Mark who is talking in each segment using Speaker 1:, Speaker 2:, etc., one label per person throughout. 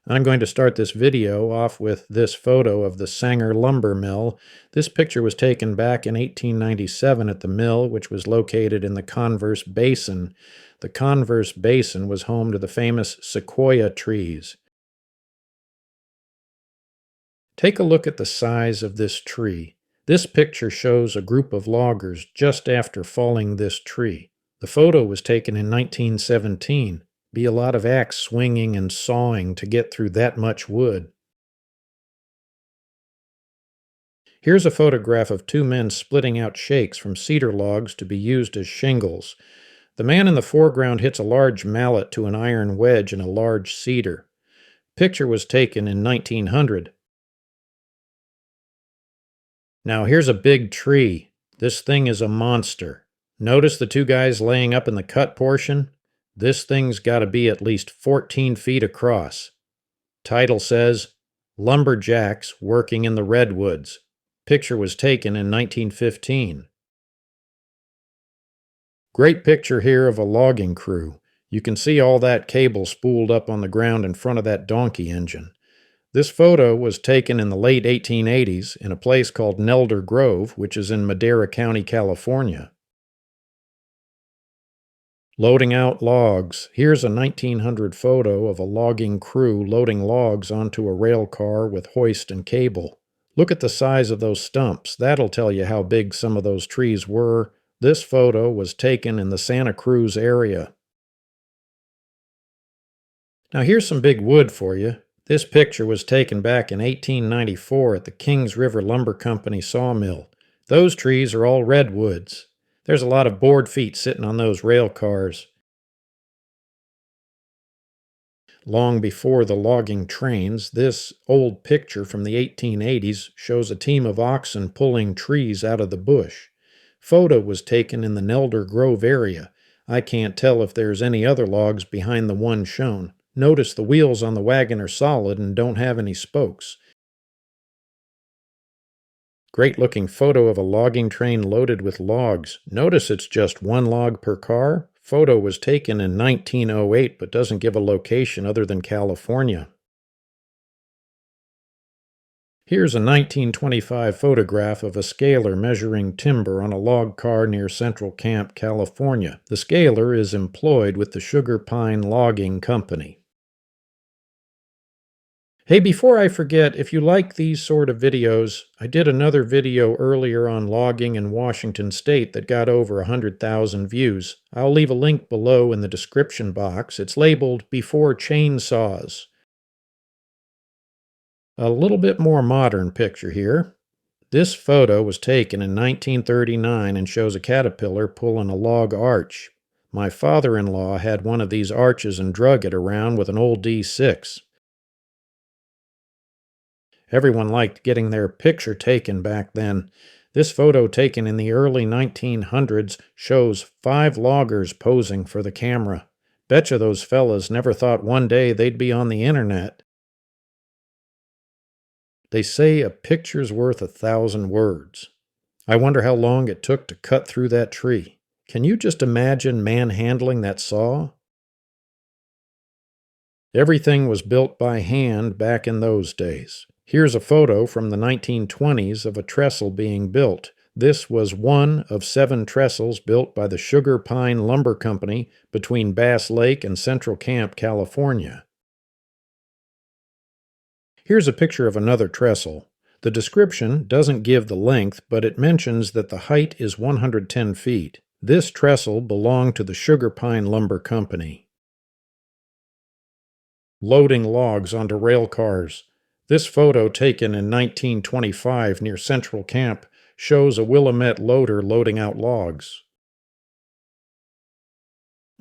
Speaker 1: I'm going to start this video off with this photo of the Sanger lumber mill. This picture was taken back in 1897 at the mill, which was located in the Converse Basin. The Converse Basin was home to the famous sequoia trees. Take a look at the size of this tree. This picture shows a group of loggers just after falling this tree. The photo was taken in 1917. Be a lot of axe swinging and sawing to get through that much wood. Here's a photograph of two men splitting out shakes from cedar logs to be used as shingles. The man in the foreground hits a large mallet to an iron wedge in a large cedar. Picture was taken in 1900. Now here's a big tree. This thing is a monster. Notice the two guys laying up in the cut portion? This thing's got to be at least 14 feet across. Title says, Lumberjacks Working in the Redwoods. Picture was taken in 1915. Great picture here of a logging crew. You can see all that cable spooled up on the ground in front of that donkey engine. This photo was taken in the late 1880s in a place called Nelder Grove, which is in Madera County, California. Loading out logs. Here's a 1900 photo of a logging crew loading logs onto a rail car with hoist and cable. Look at the size of those stumps. That'll tell you how big some of those trees were. This photo was taken in the Santa Cruz area. Now here's some big wood for you. This picture was taken back in 1894 at the Kings River Lumber Company sawmill. Those trees are all redwoods. There's a lot of board feet sitting on those rail cars. Long before the logging trains, this old picture from the 1880s shows a team of oxen pulling trees out of the bush. Photo was taken in the Nelder Grove area. I can't tell if there's any other logs behind the one shown. Notice the wheels on the wagon are solid and don't have any spokes. Great-looking photo of a logging train loaded with logs. Notice it's just one log per car. Photo was taken in 1908 but doesn't give a location other than California. Here's a 1925 photograph of a scaler measuring timber on a log car near Central Camp, California. The scaler is employed with the Sugar Pine Logging Company. Hey, before I forget, if you like these sort of videos, I did another video earlier on logging in Washington State that got over 100,000 views. I'll leave a link below in the description box. It's labeled Before Chainsaws. A little bit more modern picture here. This photo was taken in 1939 and shows a caterpillar pulling a log arch. My father-in-law had one of these arches and drug it around with an old D6. Everyone liked getting their picture taken back then. This photo taken in the early 1900s shows 5 loggers posing for the camera. Betcha those fellas never thought one day they'd be on the internet. They say a picture's worth 1,000 words. I wonder how long it took to cut through that tree. Can you just imagine manhandling that saw? Everything was built by hand back in those days. Here's a photo from the 1920s of a trestle being built. This was one of 7 trestles built by the Sugar Pine Lumber Company between Bass Lake and Central Camp, California. Here's a picture of another trestle. The description doesn't give the length, but it mentions that the height is 110 feet. This trestle belonged to the Sugar Pine Lumber Company. Loading logs onto rail cars. This photo taken in 1925 near Central Camp shows a Willamette loader loading out logs.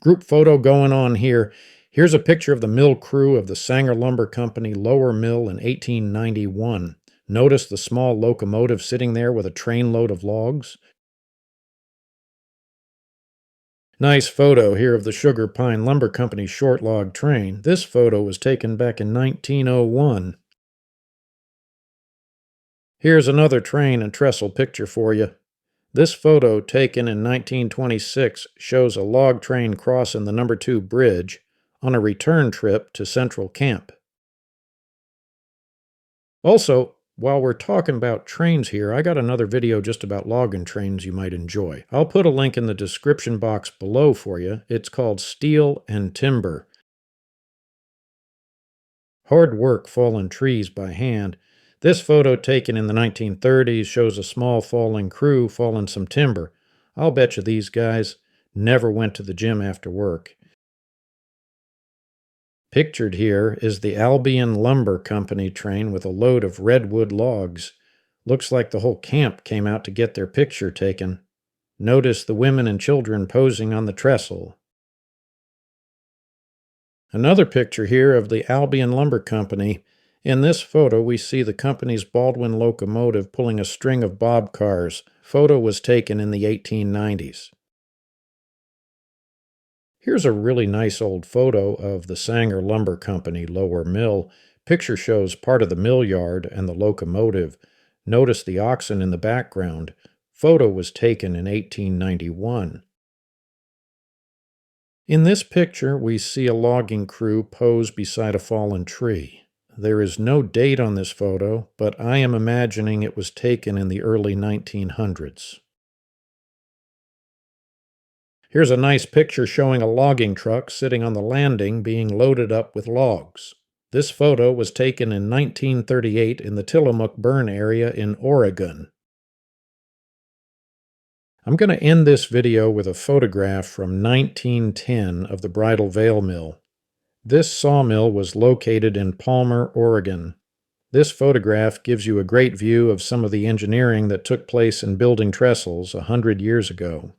Speaker 1: Group photo going on here. Here's a picture of the mill crew of the Sanger Lumber Company lower mill in 1891. Notice the small locomotive sitting there with a trainload of logs. Nice photo here of the Sugar Pine Lumber Company short log train. This photo was taken back in 1901. Here's another train and trestle picture for you. This photo, taken in 1926, shows a log train crossing the No. 2 bridge on a return trip to Central Camp. Also, while we're talking about trains here, I got another video just about logging trains you might enjoy. I'll put a link in the description box below for you. It's called Steel and Timber. Hard work falling trees by hand. This photo taken in the 1930s shows a small falling crew falling some timber. I'll bet you these guys never went to the gym after work. Pictured here is the Albion Lumber Company train with a load of redwood logs. Looks like the whole camp came out to get their picture taken. Notice the women and children posing on the trestle. Another picture here of the Albion Lumber Company. In this photo, we see the company's Baldwin locomotive pulling a string of bob cars. Photo was taken in the 1890s. Here's a really nice old photo of the Sanger Lumber Company lower mill. Picture shows part of the mill yard and the locomotive. Notice the oxen in the background. Photo was taken in 1891. In this picture, we see a logging crew pose beside a fallen tree. There is no date on this photo, but I am imagining it was taken in the early 1900s. Here's a nice picture showing a logging truck sitting on the landing being loaded up with logs. This photo was taken in 1938 in the Tillamook Burn area in Oregon. I'm going to end this video with a photograph from 1910 of the Bridal Veil Mill. This sawmill was located in Palmer, Oregon. This photograph gives you a great view of some of the engineering that took place in building trestles 100 years ago.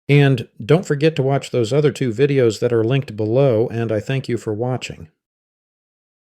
Speaker 1: And don't forget to watch those other two videos that are linked below, and I thank you for watching.